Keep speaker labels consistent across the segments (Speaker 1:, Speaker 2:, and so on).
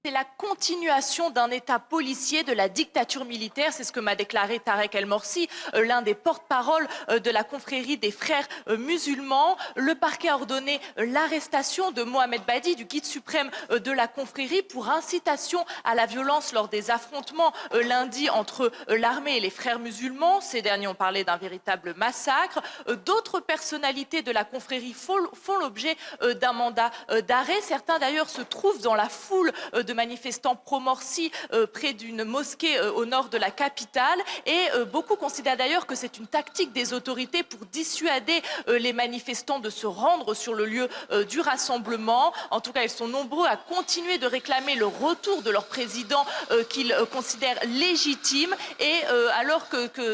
Speaker 1: C'est la continuation d'un État policier de la dictature militaire, c'est ce que m'a déclaré Tarek El Morsi, l'un des porte-parole de la confrérie des frères musulmans. Le parquet a ordonné l'arrestation de Mohamed Badi, du guide suprême de la confrérie, pour incitation à la violence lors des affrontements lundi entre l'armée et les frères musulmans. Ces derniers ont parlé d'un véritable massacre. D'autres personnalités de la confrérie font l'objet d'un mandat d'arrêt. Certains d'ailleurs se trouvent dans la foule de manifestants pro-Morsi près d'une mosquée au nord de la capitale. Et beaucoup considèrent d'ailleurs que c'est une tactique des autorités pour dissuader les manifestants de se rendre sur le lieu du rassemblement. En tout cas, ils sont nombreux à continuer de réclamer le retour de leur président qu'ils considèrent légitime. Et alors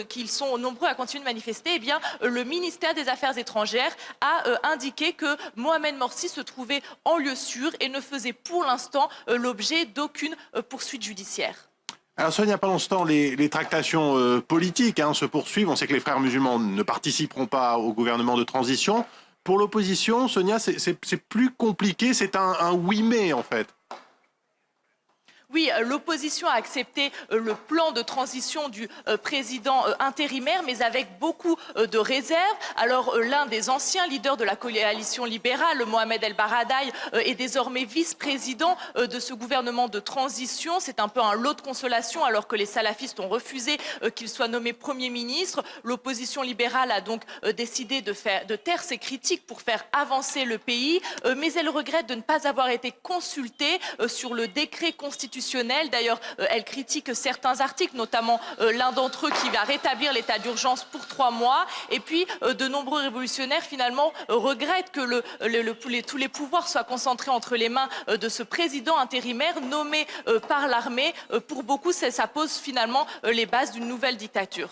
Speaker 1: qu'ils sont nombreux à continuer de manifester, eh bien, le ministère des Affaires étrangères a indiqué que Mohamed Morsi se trouvait en lieu sûr et ne faisait pour l'instant l'objet d'aucune poursuite judiciaire.
Speaker 2: Alors Sonia, pendant ce temps, les tractations politiques se poursuivent. On sait que les frères musulmans ne participeront pas au gouvernement de transition. Pour l'opposition, Sonia, c'est plus compliqué, c'est un oui mais en fait.
Speaker 1: Oui, l'opposition a accepté le plan de transition du président intérimaire, mais avec beaucoup de réserves. Alors, l'un des anciens leaders de la coalition libérale, Mohamed El Baradei, est désormais vice-président de ce gouvernement de transition. C'est un peu un lot de consolation, alors que les salafistes ont refusé qu'il soit nommé Premier ministre. L'opposition libérale a donc décidé de taire ses critiques pour faire avancer le pays, mais elle regrette de ne pas avoir été consultée sur le décret constitutionnel. D'ailleurs, elle critique certains articles, notamment l'un d'entre eux qui va rétablir l'état d'urgence pour 3 mois. Et puis, de nombreux révolutionnaires, finalement, regrettent que tous les pouvoirs soient concentrés entre les mains de ce président intérimaire nommé par l'armée. Pour beaucoup, ça pose finalement les bases d'une nouvelle dictature.